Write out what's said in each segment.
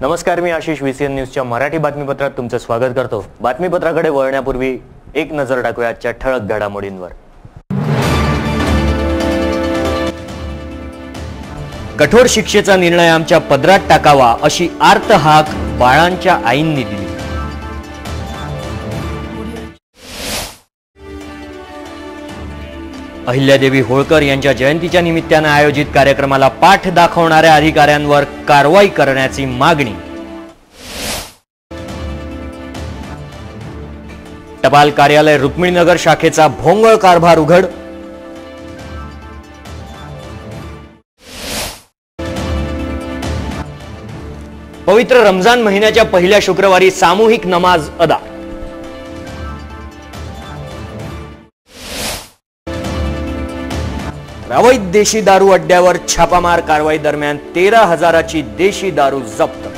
नमस्कार, मी आशिष VCN न्यूजच्या मराठी बातमीपत्रात तुमचं स्वागत करतो। बातमीपत्राकडे वळण्यापूर्वी एक नजर टाकूया आजच्या ठळक घडामोडींवर। कठोर शिक्षेचा निर्णय आमच्या पदरात टाकावा अशी आर्त हाक बाळांच्या आईंनी दिली। अहिल्यादेवी होळकर यांच्या जयंतीच्या निमित्ताने आयोजित कार्यक्रमाला पाठ दाखवणाऱ्या अधिकाऱ्यांवर कारवाई करण्याची मागणी। टपाल कार्यालय रुक्मिणीनगर शाखेचा भोंगळ कारभार उघड। पवित्र रमजान महिन्याच्या पहिल्या शुक्रवारी सामूहिक नमाज अदा। अवैध देशी दारू अड्ड्यावर छापामार कारवाई दरम्यान 13,000ची देशी दारू जप्त।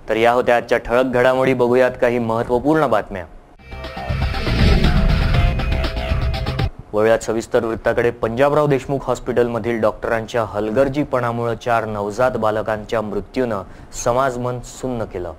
तर या होत्या आजच्या ठळक घडामोडी। बघूयात काही महत्त्वपूर्ण बातम्या। वळूयात सविस्तर वृत्ताकडे। पंजाबराव देशमुख हॉस्पिटलमधील डॉक्टरांच्या हलगर्जीपणामुळे 4 नवजात बालकांच्या मृत्यूने समाजमन सुन्न केलं।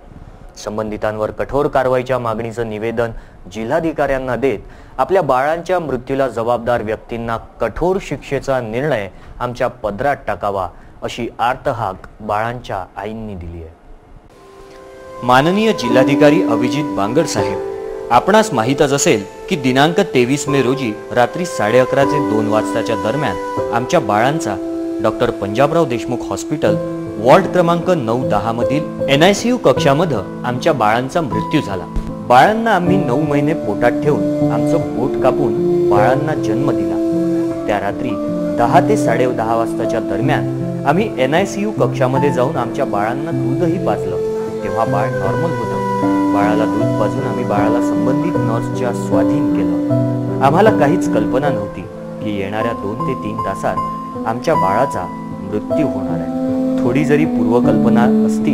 संबंधितांवर कठोर कारवाईच्या मागणीचं निवेदन जिल्हाधिकाऱ्यांना देत आपल्या बाळांच्या मृत्यूला जबाबदार व्यक्तींना कठोर शिक्षेचा निर्णय आमच्या पदरात टाकावा अशी आर्त हाक बाळांच्या आईंनी दिली आहे। माननीय जिल्हाधिकारी अभिजित बांगर साहेब, आपणास माहीतच असेल की दिनांक 23 मे रोजी रात्री 11:30 ते 2 वाजताच्या दरम्यान आमच्या बाळांचा doctor Panjabrao Deshmukh hospital ward क्रमांक 9-10 मधील NICU कक्षामध्ये आमच्या बाळांचा मृत्यू झाला। बाळांना आम्ही 9 महिने पोटात ठेवून आमचं पोट कापून बाळांना जन्म दिला। त्या रात्री 10 ते 10:30 वाजताच्या दरम्यान आम्ही NICU कक्षामध्ये जाऊन आमच्या बाळांना दूधही पाजलं। तेव्हा बाळ नॉर्मल होतं। बाळाला दूध पाजून आम्ही बाळाला संबंधित नर्सच्या स्वाधीन केलं। आम्हाला काहीच कल्पना नव्हती की येणाऱ्या 2 ते 3 तासात आमच्या बाळाचा मृत्यू होणार आहे। थोडी जरी पूर्वकल्पना असती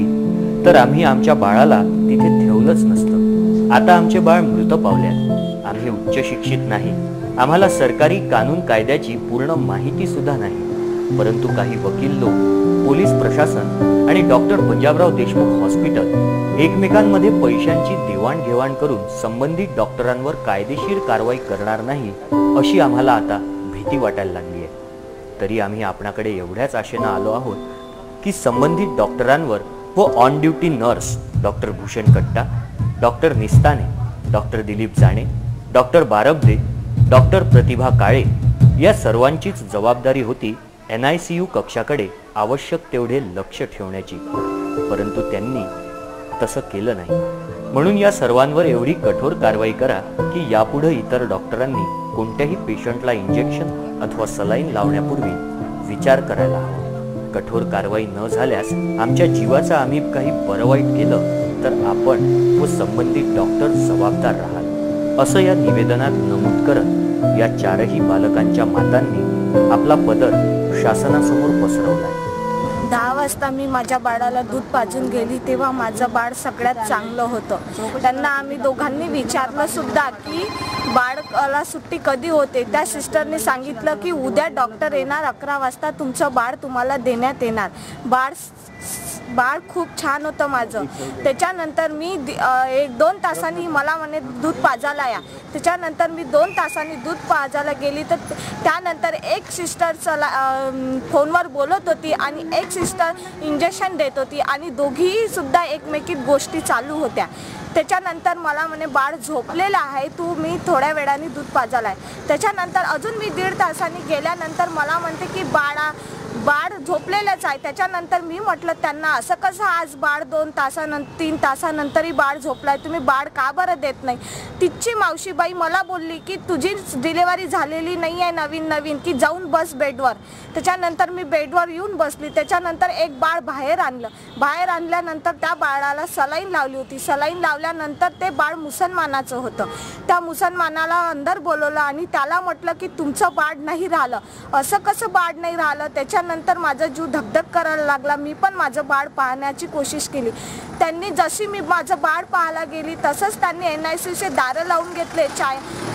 तर आम्ही आमच्या बाळाला तिथे ठेवलंच नसतं। आता आमचे बाळ मृत पावले। आम्ही उच्च शिक्षित नाही, आम्हाला सरकारी कानून कायद्याची पूर्ण माहिती सुद्धा नाही, परंतु काही वकील लोक, पोलीस प्रशासन आणि डॉक्टर पंजाबराव देशमुख हॉस्पिटल एकमेकांमध्ये पैशांची देवाणघेवाण करून संबंधित डॉक्टरांवर कायदेशीर कारवाई करणार नाही अशी आम्हाला आता भीती वाटायला लागली आहे। तरी आम्ही आपणाकडे एवढ्याच आशेने आलो आहोत की संबंधित डॉक्टरांवर व on duty nurse doctor Bhushan कट्टा, डॉक्टर निस्ताने, डॉक्टर दिलीप जाणे, डॉक्टर बारबदे, डॉक्टर प्रतिभा काळे या सर्वांचीच जबाबदारी होती NICU कक्षाकडे आवश्यक तेवढे लक्ष ठेवण्याची, परंतु त्यांनी तसं केलं नाही। म्हणून या सर्वांवर एवढी कठोर कारवाई करा की यापुढे इतर डॉक्टरांनी कोणत्याही पेशंटला इंजेक्शन अथवा सलाईन लावण्यापूर्वी विचार करायला हवा। कठोर कारवाई न झाल्यास आमच्या जीवाचा आम्ही काही बरं वाईट केलं तर आपण व संबंधित डॉक्टर जबाबदार राहाल असं या निवेदनात नमूद करत या 4ही बालकांच्या मातांनी आपला पदर शासनासमोर पसरवलाय। 10 वाजता मी माझ्या बाळाला दूध पाजून गेली तेव्हा माझं बाळ सगळ्यात चांगलं होतं। त्यांना आम्ही दोघांनी विचारलं सुद्धा की बाळाला सुट्टी कधी होते। त्या सिस्टरने सांगितलं की उद्या डॉक्टर येणार, 11 वाजता तुमचं बाळ तुम्हाला देण्यात येणार। बाळ खूप छान होतं माझं। त्याच्यानंतर मी 1-2 तासांनी मला म्हणे दूध पाजायला या। त्याच्यानंतर मी 2 तासांनी दूध पाजायला गेली तर त्यानंतर एक सिस्टर फोनवर बोलत होती आणि एक सिस्टर इंजेक्शन देत होती आणि दोघीही सुद्धा एकमेकीत गोष्टी चालू होत्या। त्याच्यानंतर मला म्हणे बाळ झोपलेलं आहे, मी थोड्या वेळाने दूध पाजायला आहे। त्याच्यानंतर अजून मी 1.5 तासांनी गेल्यानंतर मला म्हणते की बाळ झोपलेलंच आहे। त्याच्यानंतर मी म्हटलं त्यांना असं कसं आज बाळ 2 तासानंतर 3 तासानंतरही बाळ झोपलाय, तुम्ही बाळ का बरं देत नाही। तिची मावशीबाई मला बोलली की तुझी डिलिव्हरी झालेली नाही आहे नवीन की जाऊन बस बेडवर। त्याच्यानंतर मी बेडवर येऊन बसली। त्याच्यानंतर एक बाळ बाहेर आणल्यानंतर त्या बाळाला सलाईन लावली होती। सलाईन लावल्यानंतर ते बाळ मुसलमानाचं होतं। त्या मुसलमानाला अंदर बोलवलं आणि त्याला म्हटलं की तुमचं बाळ नाही राहिलं। असं कसं बाळ नाही राहिलं। त्याच्यानंतर माझा जीव धकधक करायला लागला। मी पण माझं बाळ पाहण्याची कोशिश केली। त्यांनी जशी मी माझं बाळ पाहायला गेली तसंच त्यांनी NICUचे दारं लावून घेतले,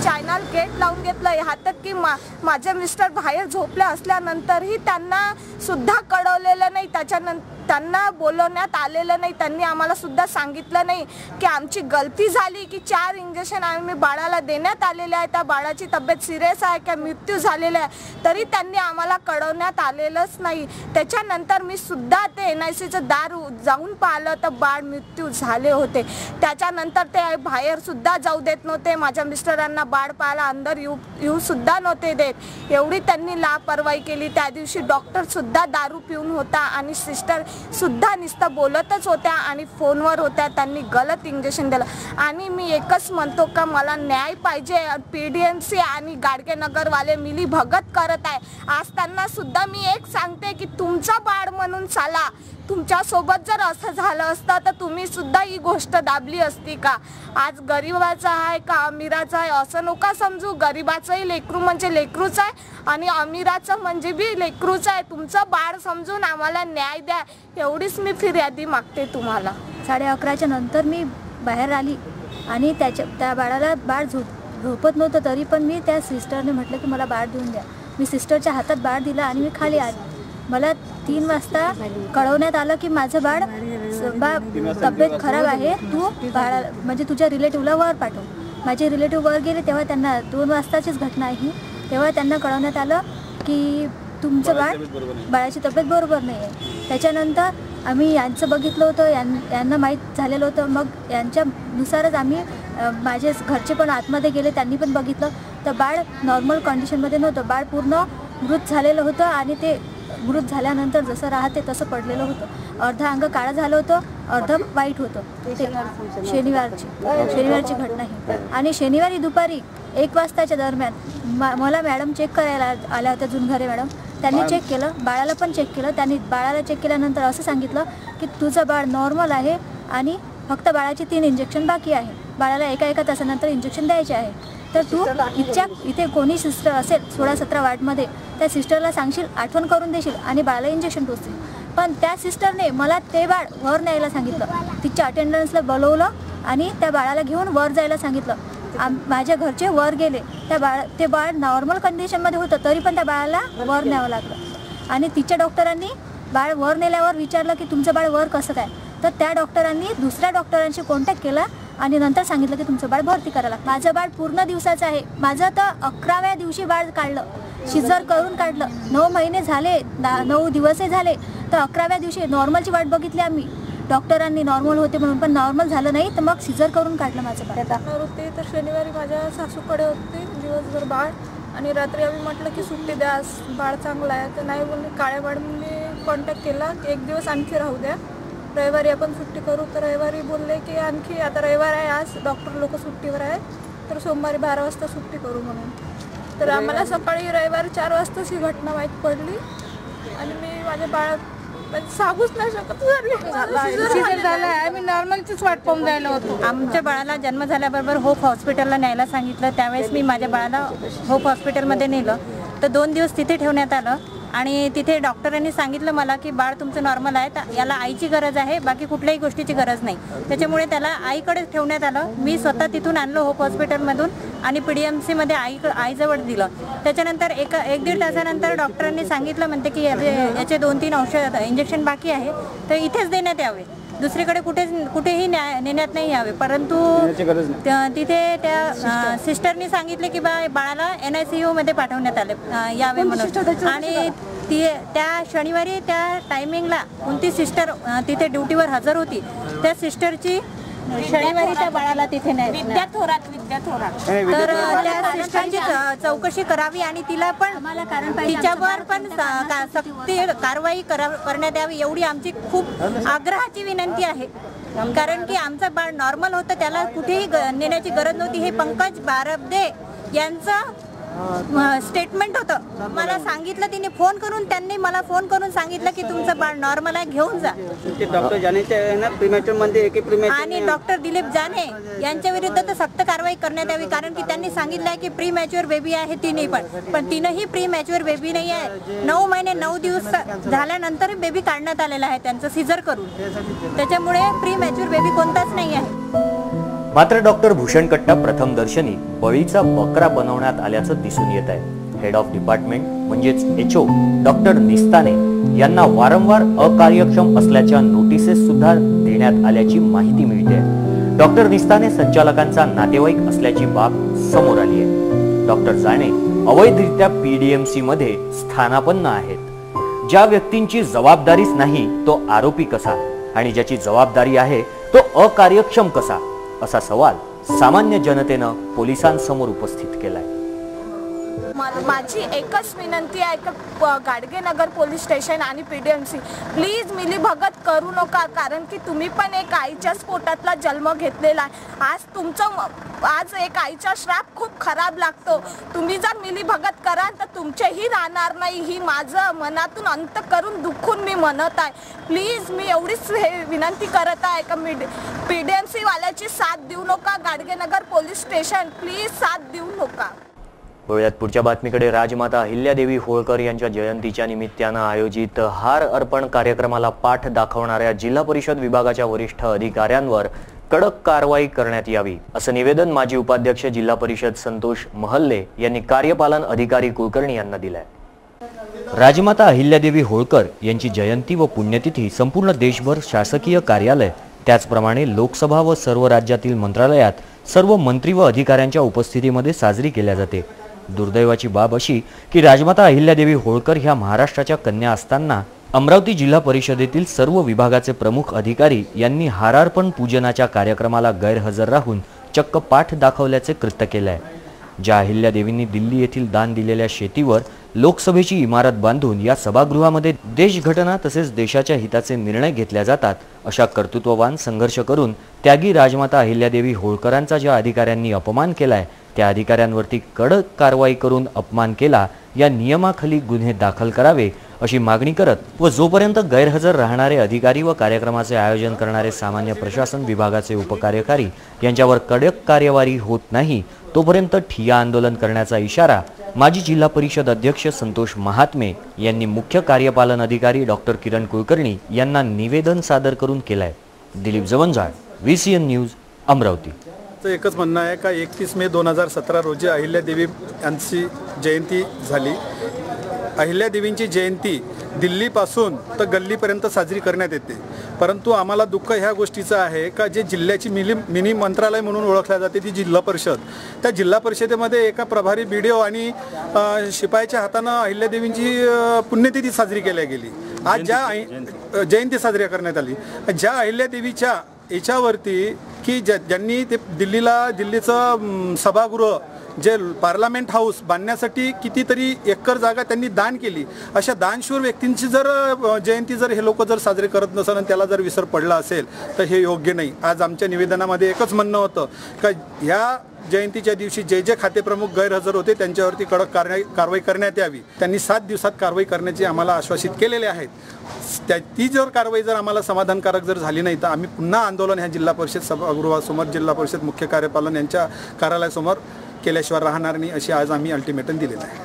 चायनल गेट लावून घेतलं. ह्यातच की माझे मिस्टर बाहेर झोपले असल्यानंतरही त्यांना सुद्धा कळवलेलं नाही, त्याच्यानंतर त्यांना बोलवण्यात आलेलं नाही. त्यांनी आम्हाला सुद्धा सांगितलं नाही की आमची गलती झाली, की 4 इंजेक्शन आम्ही बाळाला देण्यात आलेले आहे, त्या बाळाची तब्येत सिरियस आहे का मृत्यू झालेला आहे, तरी त्यांनी आम्हाला कळवण्यात आलेलंच नाही. त्याच्यानंतर मी सुद्धा ते NICUचं दार जाऊन पाहिलं तर बाळ मृत्यू झाले होते. त्याच्यानंतर ते बाहेर सुद्धा जाऊ देत नव्हते, माझ्या मिस्टरांना बाळ पाहायला अंदर येऊ सुद्धा नव्हते देत. एवढी त्यांनी लापरवाही केली. त्या दिवशी डॉक्टर सुद्धा दारू पिऊन होता आणि सिस्टर सुद्धा नुसतं बोलतच होत्या आणि फोनवर होत्या. त्यांनी गलत इंजेक्शन दिलं आणि मी एकच म्हणतो का मला न्याय पाहिजे. PDMC आणि गाडगेनगरवाले मिली भगत करत आहे. आज त्यांना सुद्धा मी एक सांगते की तुमचा बाळ म्हणून चाला, तुमच्यासोबत जर असं झालं असतं तर तुम्ही सुद्धा ही गोष्ट दाबली असती का. आज गरीबाचा आहे का अमीराचा आहे असं नका समजू. गरीबाचंही लेकरू म्हणजे लेकरूच आहे आणि अमीराचं म्हणजे बी लेकरूच आहे. तुमचं बाळ समजून आम्हाला न्याय द्या, एवढीच मी फिर्यादी मागते तुम्हाला. 11:30च्या नंतर मी बाहेर आली आणि त्या बाळाला बाळ झोपत नव्हतं, तरी पण मी त्या सिस्टरने म्हटलं की मला बाळ देऊन द्या. मी सिस्टरच्या हातात बाळ दिलं आणि मी खाली आली. मला 3 वाजता कळवण्यात आलं की माझं बाळ तब्येत खराब आहे, तू बाळा म्हणजे तुझ्या रिलेटिव्हला वर पाठव. माझे रिलेटिव्ह वर गेले तेव्हा त्यांना 2 वाजताचीच घटना आहे. तेव्हा त्यांना कळवण्यात आलं की तुमचं बाळाची तब्येत बरोबर नाही आहे. त्याच्यानंतर आम्ही यांचं बघितलं होतं, यांना माहीत झालेलं होतं. मग यांच्यानुसारच आम्ही माझे घरचे पण आतमध्ये गेले, त्यांनी पण बघितलं तर बाळ नॉर्मल कंडिशनमध्ये नव्हतं. बाळ पूर्ण मृत झालेलं होतं आणि ते मृत झाल्यानंतर जसं राहते तसं पडलेलं होतं. अर्ध अंग काळं झालं होतं, अर्ध वाईट होतं. ते शनिवारची घटना ही. आणि शनिवारी दुपारी 1 वाजताच्या दरम्यान मला मॅडम चेक करायला आल्या होत्या, जुनघरे मॅडम. त्यांनी चेक केलं, बाळाला पण चेक केलं. त्यांनी बाळाला चेक केल्यानंतर असं सांगितलं की तुझं बाळ नॉर्मल आहे आणि फक्त बाळाची 3 इंजेक्शन बाकी आहे. बाळाला एका तासानंतर इंजेक्शन द्यायचे आहे. तर तू इथे कोणी सिस्टर असेल 16-17 वार्डमध्ये त्या सिस्टरला सांगशील, आठवण करून देशील आणि बाळाला इंजेक्शन टोचतील. पण त्या सिस्टरने मला ते बाळ वर न्यायला सांगितलं. तिच्या अटेंडन्सला बोलवलं आणि त्या बाळाला घेऊन वर जायला सांगितलं. माझ्या घरचे वर गेले. ते बाळ नॉर्मल कंडिशनमध्ये होतं, तरी पण त्या बाळाला वर न्यावं लागलं. आणि तिच्या डॉक्टरांनी बाळ वर नेल्यावर विचारलं की तुमचं बाळ वर कसं काय. तर त्या डॉक्टरांनी दुसऱ्या डॉक्टरांशी कॉन्टॅक्ट केला आणि नंतर सांगितलं की तुमचं बाळ भरती करायला लागतं. माझं बाळ पूर्ण दिवसाचं आहे. माझं तर 11व्या दिवशी बाळ काढलं, शिजर करून काढलं. 9 महिने झाले, 9 दिवसही झाले. तर 11व्या दिवशी नॉर्मलची वाट बघितली आम्ही. डॉक्टरांनी नॉर्मल होते म्हणून, पण नॉर्मल झालं नाही, तर मग सिजर करून काढलं माझं बाळ. होते तर शनिवारी माझ्या सासूकडे होते दिवसभर बाळ, आणि रात्री आम्ही म्हटलं की सुट्टी द्या, बाळ चांगलं आहे. तर नाही बोलले. काळ्या मॅडमने कॉन्टॅक्ट केला की 1 दिवस आणखी राहू द्या, रविवारी आपण सुट्टी करू. तर रविवारी बोलले की आणखी आता रविवार आहे, आज डॉक्टर लोक सुट्टीवर आहे, तर सोमवारी 12 वाजता सुट्टी करू म्हणून. तर आम्हाला सकाळी रविवारी 4 वाजताच ही घटना माहीत पडली आणि मी माझ्या बाळा सांगूच नाही शकत. झालं आहे, आम्ही नॉर्मलचीच वाट पाहून जायला होतो. आमच्या बाळाला जन्म झाल्याबरोबर होप हॉस्पिटलला न्यायला सांगितलं. त्यावेळेस मी माझ्या बाळाला होप हॉस्पिटलमध्ये नेलं. तर 2 दिवस तिथे ठेवण्यात आलं आणि तिथे डॉक्टरांनी सांगितलं मला की बाळ तुमचं नॉर्मल आहे, तर याला आईची गरज आहे, बाकी कुठल्याही गोष्टीची गरज नाही. त्याच्यामुळे त्याला आईकडेच ठेवण्यात आलं. मी स्वतः तिथून आणलं होप हॉस्पिटलमधून आणि PDMCमध्ये आईजवळ दिलं. त्याच्यानंतर 1-1.5 तासानंतर डॉक्टरांनी सांगितलं म्हणते की याचे 2-3 औषध इंजेक्शन बाकी आहे, तर इथेच देण्यात यावे, दुसरीकडे कुठेही नेण्यात नाही यावे. परंतु तिथे त्या सिस्टरनी सांगितले की बाळाला NICUमध्ये पाठवण्यात आले यावे म्हणून. आणि त्या शनिवारी त्या टायमिंगला कोणती सिस्टर तिथे ड्युटीवर हजर होती, त्या सिस्टरची शनिवारी त्या बाळाला तिथे नाही, विद्या थोरात. तर त्या सिस्टरची चौकशी करावी आणि तिला पण तिच्यावर पण सक्ती कारवाई करण्यात यावी, एवढी आमची खूप आग्रहाची विनंती आहे. कारण की आमचं बाळ नॉर्मल होतं, त्याला कुठेही नेण्याची गरज नव्हती. हे पंकज बारबदे यांचं स्टेटमेंट होतं. मला सांगितलं तिने फोन करून, त्यांनी मला फोन करून सांगितलं की तुमचं बाळ नॉर्मल आहे, घेऊन जा. डॉक्टर जानेचे ना प्रीमॅच्युअर मध्ये आणि डॉक्टर दिलीप जाने यांच्या विरुद्ध तर सक्त कारवाई करण्यात यावी, कारण की त्यांनी सांगितलं आहे की प्री मॅच्युअर बेबी आहे तिने पण तिनंही प्री मॅच्युअर बेबी नाही आहे. 9 महिने 9 दिवस झाल्यानंतर बेबी काढण्यात आलेला आहे त्यांचं सीझर करून. त्याच्यामुळे प्री मॅच्युअर बेबी कोणताच नाही आहे. मात्र डॉक्टर भूषण कट्टा प्रथम दर्शनी बळीचा बकरा बनवण्यात आल्याचं दिसून येत आहे. हेड ऑफ डिपार्टमेंट म्हणजेच एचओ डॉक्टर निस्ताने यांना वारंवार अकार्यक्षम असल्याच्या नोटिसेस सुद्धा देण्यात आल्याची माहिती मिळते. डॉक्टर निस्ताने संचालकांचा नातेवाईक असल्याची बाब समोर आली आहे. डॉक्टर जाने अवैधरित्या पीडीएमसी मध्ये स्थानापन्न आहेत. ज्या व्यक्तींची जबाबदारीच नाही तो आरोपी कसा, आणि ज्याची जबाबदारी आहे तो अकार्यक्षम कसा, असा सवाल सामान्य जनतेनं पोलिसांसमोर उपस्थित केलाय. माझी एकच विनंती आहे की गाडगेनगर पोलीस स्टेशन आणि पीडीएमसी प्लीज मिलीभगत करू नका, कारण की तुम्ही पण एक आईच्याच पोटातला जन्म घेतलेला आहे. आज एक आईचा श्राप खूप खराब लागतो. तुम्ही जर मिलीभगत कराल तर तुमचेही राहणार नाही, ही माझं मनातून अंत करून दुखून मी म्हणत आहे. प्लीज मी एवढीच विनंती करत आहे का पीडीएमसी वाल्याची साथ देऊ नका. गाडगेनगर पोलीस स्टेशन प्लीज साथ देऊ नका. वळूयात पुढच्या बातमीकडे. राजमाता अहिल्यादेवी होळकर यांच्या जयंतीच्या निमित्तानं आयोजित हार अर्पण कार्यक्रमाला पाठ दाखवणाऱ्या जिल्हा परिषद विभागाच्या वरिष्ठ अधिकाऱ्यांवर कडक कारवाई करण्यात यावी, असं निवेदन माजी उपाध्यक्ष जिल्हा परिषद संतोष महल्ले यांनी कार्यपालन अधिकारी कुलकर्णी यांना दिलंय. राजमाता अहिल्यादेवी होळकर यांची जयंती व पुण्यतिथी संपूर्ण देशभर शासकीय कार्यालय, त्याचप्रमाणे लोकसभा व सर्व राज्यातील मंत्रालयात सर्व मंत्री व अधिकाऱ्यांच्या उपस्थितीमध्ये साजरी केल्या जाते. दुर्दैवाची बाब अशी की राजमाता अहिल्यादेवी होळकर ह्या महाराष्ट्राच्या कन्या असताना अमरावती जिल्हा परिषदेतील सर्व विभागाचे प्रमुख अधिकारी यांनी हारार्पण पूजनाच्या कार्यक्रमाला गैरहजर राहून चक्क पाठ दाखवल्याचे कृत्य केले आहे. ज्या अहिल्यादेवींनी दिल्ली येथील दान दिलेल्या शेतीवर लोकसभेची इमारत बांधून या सभागृहामध्ये देशघटना तसेच देशाच्या हिताचे निर्णय घेतल्या जातात, अशा कर्तृत्ववान संघर्ष करून त्यागी राजमाता अहिल्यादेवी होळकरांचा ज्या अधिकाऱ्यांनी अपमान केलाय त्या अधिकाऱ्यांवरती कडक कारवाई करून अपमान केला या नियमाखाली गुन्हे दाखल करावे अशी मागणी करत व जोपर्यंत गैरहजर राहणारे अधिकारी व कार्यक्रमाचे आयोजन करणारे सामान्य प्रशासन विभागाचे उपकार्यकारी यांच्यावर कडक कार्यवाही होत नाही तोपर्यंत ठिय्या आंदोलन करण्याचा इशारा माजी जिल्हा परिषद अध्यक्ष संतोष महात्मे यांनी मुख्य कार्यपालन अधिकारी डॉक्टर किरण कुलकर्णी यांना निवेदन सादर करून केलाय. Dilip Jawanjal, VCN news, Amravati. एकच म्हणणं आहे का 31 मे 2017 रोजी अहिल्यादेवी यांची जयंती झाली. अहिल्यादेवींची जयंती दिल्लीपासून तर गल्लीपर्यंत साजरी करण्यात येते, परंतु आम्हाला दुःख ह्या गोष्टीचं आहे का जे जिल्ह्याची मिनी मंत्रालय म्हणून ओळखल्या जाते ती जिल्हा परिषद, त्या जिल्हा परिषदेमध्ये एका प्रभारी BDO आणि शिपायाच्या हातानं अहिल्यादेवींची पुण्यतिथी साजरी केल्या गेली. आज ज्या जयंती साजरी करण्यात आली, ज्या अहिल्यादेवीच्या याच्यावरती की ज्यांनी ते दिल्लीचं सभागृह जे पार्लमेंट हाऊस बांधण्यासाठी कितीतरी एकर जागा त्यांनी दान केली, अशा दानशूर व्यक्तींची जर जयंती जर हे लोक जर साजरे करत नसेल आणि त्याला जर विसर पडला असेल तर हे योग्य नाही. आज आमच्या निवेदनामध्ये एकच म्हणणं होतं का ह्या जयंतीच्या दिवशी जे खातेप्रमुख गैरहजर होते त्यांच्यावरती कडक कारवाई करण्यात यावी. त्यांनी 7 दिवसात कारवाई करण्याचे आम्हाला आश्वासित केलेले आहेत. ती जर कारवाई जर आम्हाला समाधानकारक जर झाली नाही तर आम्ही पुन्हा आंदोलन ह्या जिल्हा परिषद सभागृहासमोर जिल्हा परिषद मुख्य कार्यपालन यांच्या कार्यालयासमोर केल्याशिवाय राहणार नाही, अशी आज आम्ही अल्टिमेटम दिलेलं आहे.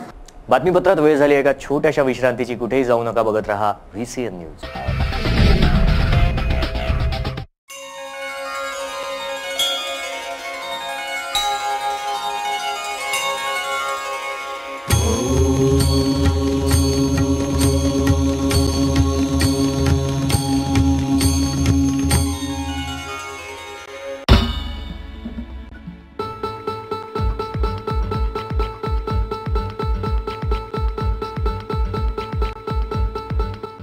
बातमीपत्रात वेळ झाली एका छोट्याशा विश्रांतीची. कुठेही जाऊ नका, बघत रहा VCN न्यूज.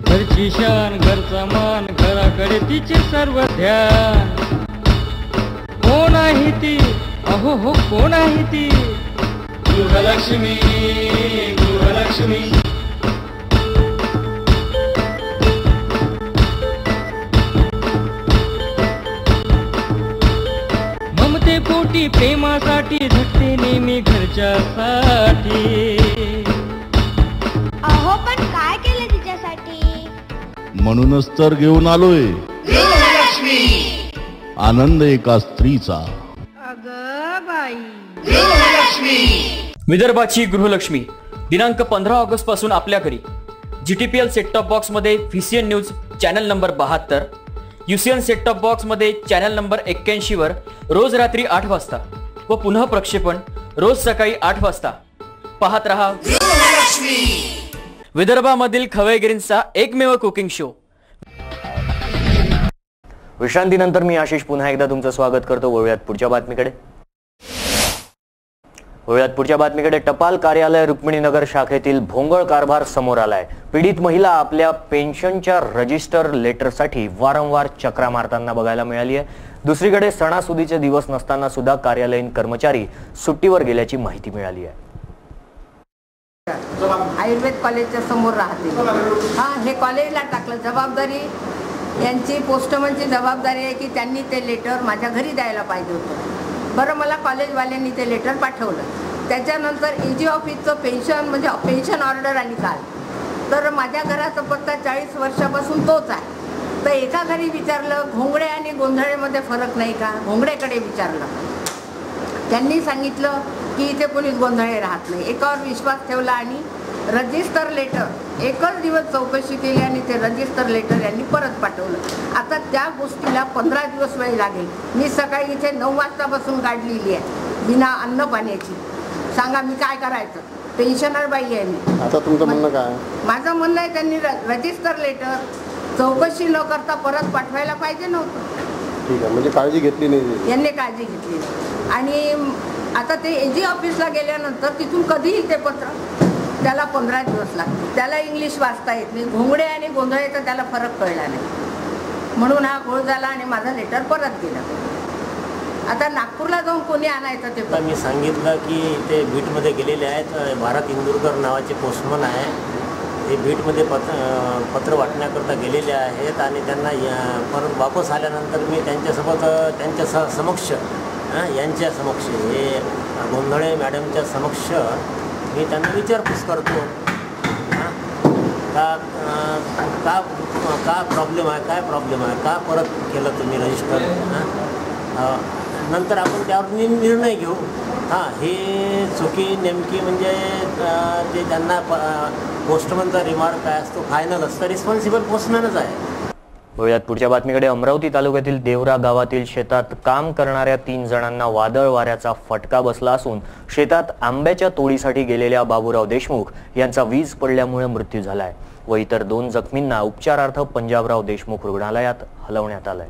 घरची शान घरचा मान घराकडे तिचे सर्व ध्यान. कोण आहे ती, अहो हो कोण आहे ती, गृहलक्ष्मी गृहलक्ष्मी. ममते पोटी प्रेमासाठी झटते नेहमी घरची तिच्यासाठी. अहो पण काय केलं तिच्यासाठी? म्हणूनच तर घेऊन आलोय आनंद एका स्त्रीचा. विदर्भाची गृहलक्ष्मी दिनांक 15 ऑगस्ट पासून आपल्या घरी. GTPL सेट टॉप बॉक्स मध्ये VCN news channel number 72, UCN set top box मध्ये चॅनल नंबर 81 वर रोज रात्री 8 वाजता व पुन्हा प्रक्षेपण रोज सकाळी 8 वाजता. पाहत रहा विदर्भामधील खवयगिरींचा एकमेव कुकिंग शो. विश्रांतीनंतर मी आशिष पुन्हा एकदा तुमचं स्वागत करतो. वळूयात पुढच्या बातमीकडे. टपाल कार्यालय रुक्मिणीनगर शाखेतील भोंगळ कारभार समोर आलाय. पीडित महिला आपल्या पेन्शनच्या रजिस्टर लेटरसाठी वारंवार चक्रा मारताना बघायला मिळाली आहे. दुसरीकडे सणासुदीचे दिवस नसताना सुद्धा कार्यालयीन कर्मचारी सुट्टीवर गेल्याची माहिती मिळाली आहे. आयुर्वेद कॉलेजच्या समोर राहते. हे कॉलेजला टाकलं. जबाबदारी यांची पोस्टमनची जबाबदारी आहे की त्यांनी ते लेटर माझ्या घरी द्यायला पाहिजे होतं. बरं, मला कॉलेजवाल्यांनी ते लेटर पाठवलं. त्याच्यानंतर AG ऑफिसचं पेन्शन म्हणजे पेन्शन ऑर्डर आली काल. तर माझ्या घराचा पत्ता 40 वर्षापासून तोच आहे. तर एका घरी विचारलं, घोंगडे आणि गोंधळेमध्ये फरक नाही का? घोंगडेकडे विचारलं. त्यांनी सांगितलं की इथे कोणीच गोंधळे राहत नाही. एकावर विश्वास ठेवला आणि रजिस्टर लेटर एकच दिवस चौकशी केली आणि ते रजिस्टर लेटर यांनी परत पाठवलं. आता त्या गोष्टीला 15 दिवस वेळ लागेल. मी सकाळी इथे 9 वाजतापासून गाडी लिहिली आहे बिना अन्न पाण्याची. सांगा मी काय करायचं? पेन्शनर बाई आहे मी. आता तुमचं म्हणणं काय? माझं म्हणणं आहे त्यांनी रजिस्टर लेटर चौकशी न करता परत पाठवायला पाहिजे नव्हतं. ठीक आहे, म्हणजे काळजी घेतली नाही यांनी काळजी घेतली नाही. आणि आता ते AG ऑफिसला गेल्यानंतर तिथून कधी येईल ते पत्र? त्याला 15 दिवस लागतील. त्याला इंग्लिश वाचता येत नाही. घोंगडे आणि गोंधळेचा त्याला फरक कळला नाही. म्हणून हा घोळ झाला आणि माझं लेटर परत गेलं. आता नागपूरला जाऊन कोणी आणायचं ते? मी सांगितलं की ते बीटमध्ये गेलेले आहेत. भारत इंदुरकर नावाचे पोस्टमन आहे. ते बीटमध्ये पत्र वाटण्याकरता गेलेले आहेत आणि त्यांना परत वापस आल्यानंतर मी त्यांच्यासोबत त्यांच्या समक्ष यांच्या समक्ष हे गोंधळे मॅडमच्या समक्ष मी त्यांना विचारपूस करतो. का प्रॉब्लेम आहे, काय प्रॉब्लेम आहे, का परत केलं तुम्ही रजिस्टर? नंतर आपण त्यावर निर्णय घेऊ. हे चुकी नेमकी म्हणजे ते त्यांना पोस्टमनचा रिमार्क काय असतो फायनल असतं. रिस्पॉन्सिबल पोस्टमॅनच आहे. वळूयात पुढच्या बातमीकडे. अमरावती तालुक्यातील देवरा गावातील शेतात काम करणाऱ्या 3 जणांना वादळ वाऱ्याचा फटका बसला असून शेतात आंब्याच्या तोडीसाठी गेलेल्या बाबूराव देशमुख यांचा वीज पडल्यामुळे मृत्यू झालाय व इतर 2 जखमींना उपचारार्थ पंजाबराव देशमुख रुग्णालयात हलवण्यात आलंय.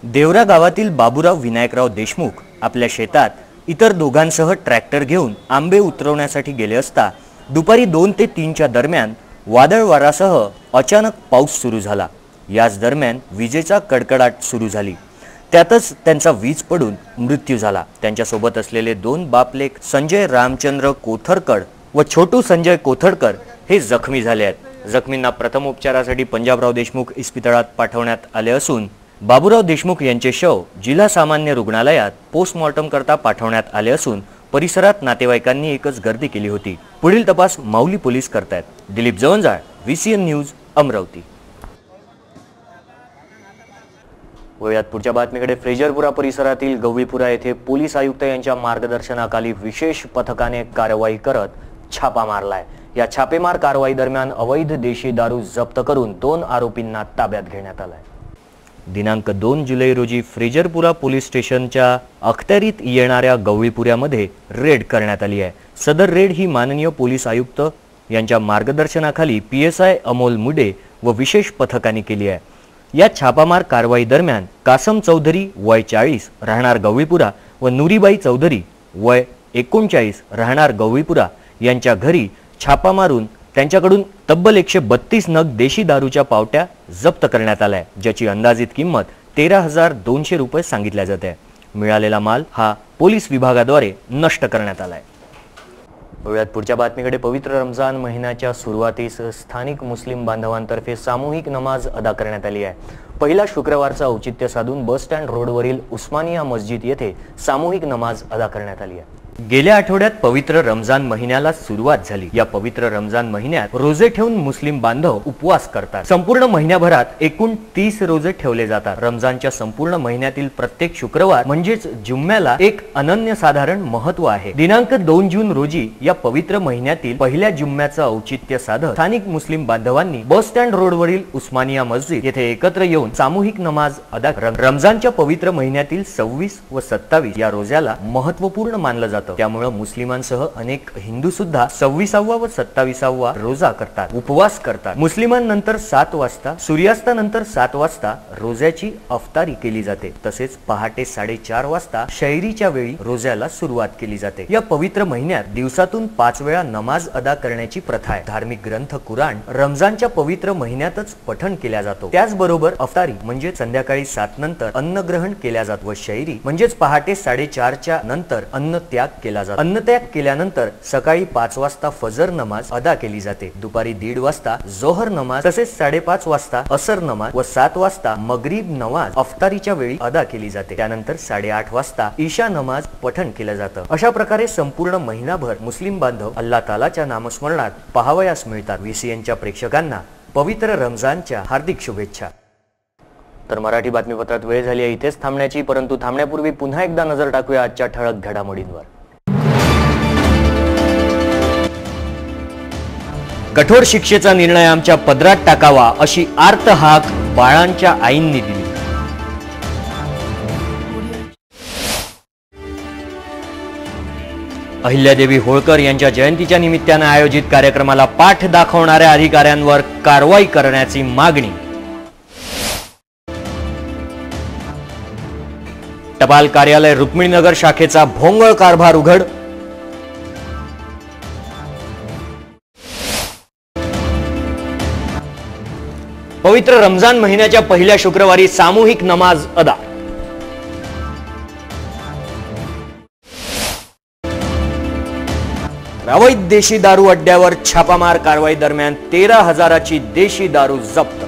देवरा गावातील बाबूराव विनायकराव देशमुख आपल्या शेतात इतर दोघांसह ट्रॅक्टर घेऊन आंबे उतरवण्यासाठी गेले असता दुपारी 2 ते 3च्या दरम्यान वादळ वाऱ्यासह अचानक पाऊस सुरू झाला. याच दरम्यान विजेचा कडकडाट सुरू झाली. त्यातच त्यांचा वीज पडून मृत्यू झाला. त्यांच्यासोबत असलेले 2 बापलेक संजय रामचंद्र कोथरकर व छोटू संजय कोथरकर हे जखमी झाले आहेत. जखमींना प्रथम उपचारासाठी पंजाबराव देशमुख इस्पितळात पाठवण्यात आले असून बाबूराव देशमुख यांचे शव जिल्हा सामान्य रुग्णालयात पोस्टमॉर्टम करता पाठवण्यात आले असून परिसरात नातेवाईकांनी एकच गर्दी केली होती. पुढील तपास माऊली पोलीस करतायत. Dilip Jawanjal, VCN news, Amravati. वळूयात पुढच्या बातमीकडे. फ्रेजरपुरा परिसरातील गवळीपुरा येथे पोलीस आयुक्त यांच्या मार्गदर्शनाखाली विशेष पथकाने कारवाई करत छापा मारलाय. या छापेमार कारवाई दरम्यान अवैध देशी दारू जप्त करून 2 आरोपींना ताब्यात घेण्यात आलाय. दिनांक 2 जुलै रोजी फ्रेजरपुरा पोलीस स्टेशनच्या अखत्यारीत येणाऱ्या गवळीपुऱ्यामध्ये रेड करण्यात आली आहे. सदर रेड ही माननीय पोलीस आयुक्त यांच्या मार्गदर्शनाखाली PSI अमोल मुडे व विशेष पथकाने केली आहे. या छापामार कारवाई दरम्यान कासम चौधरी वय 40 राहणार गवळीपुरा व नुरीबाई चौधरी वय 39 राहणार गवळीपुरा यांच्या घरी छापा मारून त्यांच्याकडून तब्बल 132 नग देशी दारूच्या पावट्या जप्त करण्यात आलाय, ज्याची अंदाजित किंमत 13,200 रुपये सांगितल्या जाते. मिळालेला माल हा पोलीस विभागाद्वारे नष्ट करण्यात आलाय. पुढच्या बातमीकडे. पवित्र रमजान महिन्याच्या सुरुवातीस स्थानिक मुस्लिम बांधवांतर्फे सामूहिक नमाज अदा करण्यात आली आहे. पहिला शुक्रवारचा औचित्य साधून बस स्टँड रोडवरील उस्मानिया मस्जिद येथे सामूहिक नमाज अदा करण्यात आली आहे. गेल्या आठवड्यात पवित्र रमजान महिन्याला सुरुवात झाली। या पवित्र रमजान महिन्यात रोजे ठेवून मुस्लिम बांधव उपवास करतात। संपूर्ण महिन्याभरात एकूण 30 रोजे ठेवले जातात। रमजानच्या संपूर्ण महिन्यातील प्रत्येक शुक्रवार म्हणजेच जुम्म्याला एक अनन्यसाधारण महत्त्व आहे। दिनांक 2 जून रोजी या पवित्र महिन्यातील पहिल्या जुम्म्याचं औचित्य साधत स्थानिक मुस्लिम बांधवांनी बस स्टँड रोडवरील उस्मानिया मस्जिद येथे एकत्र येऊन सामूहिक नमाज अदा करतात। रमजानच्या पवित्र महिन्यातील 26 व 27 या रोज्याला महत्त्वपूर्ण मानलं जातं। त्यामुळे मुस्लिमांसह अनेक हिंदू सुद्धा 26वा व 27वा रोजा करतात, उपवास करतात। मुस्लिमांनंतर 7 वाजता, सूर्यास्तानंतर 7 वाजता रोज्याची अफ्तारी केली जाते। तसेच पहाटे 4:30 वाजता शहरीच्या वेळी रोज्याला सुरुवात केली जाते। या पवित्र महिन्यात दिवसातून 5 वेळा नमाज अदा करण्याची प्रथा आहे। धार्मिक ग्रंथ कुराण रमजानच्या पवित्र महिन्यातच पठण केला जातो। त्याचबरोबर अफ्तारी म्हणजे संध्याकाळी 7 नंतर अन्न ग्रहण केल्या जात व शहरी म्हणजेच पहाटे 4:30च्या नंतर अन्न त्याग केला जातो। अन्न त्याग केल्यानंतर सकाळी 5 वाजता फजर नमाज अदा केली जाते। दुपारी 1:30 वाजता जोहर नमाज, तसेच 5:30 वाजता असर नमाज व 7 वाजता मगरिब नमाज अफ्तारीच्या वेळी अदा केली जाते। त्यानंतर 8:30 वाजता ईशा नमाज पठण केलं जातं। अशा प्रकारे संपूर्ण महिनाभर मुस्लिम बांधव अल्लाह तालाच्या नामस्मरणात पाहावयास मिळतात। VCNच्या प्रेक्षकांना पवित्र रमजानच्या हार्दिक शुभेच्छा। तर मराठी बातमीपत्रात वेळ झाली आहे इथेच थांबण्याची, परंतु थांबण्यापूर्वी पुन्हा एकदा नजर टाकूया आजच्या ठळक घडामोडींवर। कठोर शिक्षेचा निर्णय आमच्या पदरात टाकावा अशी आर्त हाक बाळांच्या आईंनी दिली। अहिल्यादेवी होळकर यांच्या जयंतीच्या निमित्ताने आयोजित कार्यक्रमाला पाठ दाखवणाऱ्या अधिकाऱ्यांवर कारवाई करण्याची मागणी। टपाल कार्यालय रुक्मिणीनगर शाखेचा भोंगळ कारभार उघड। पवित्र रमजान महिन्याच्या पहिल्या शुक्रवारी सामूहिक नमाज अदा। अवैध देशी दारू अड्ड्यावर छापामार कारवाई दरम्यान 13,000ची देशी दारू जप्त।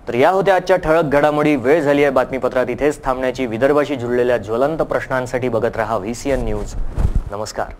तर या होत्या आजच्या ठळक घडामोडी। वेळ झाली आहे बातमीपत्रात इथेच थांबण्याची। विदर्भाशी जुळलेल्या ज्वलंत प्रश्नांसाठी बघत रहा VCN न्यूज। नमस्कार।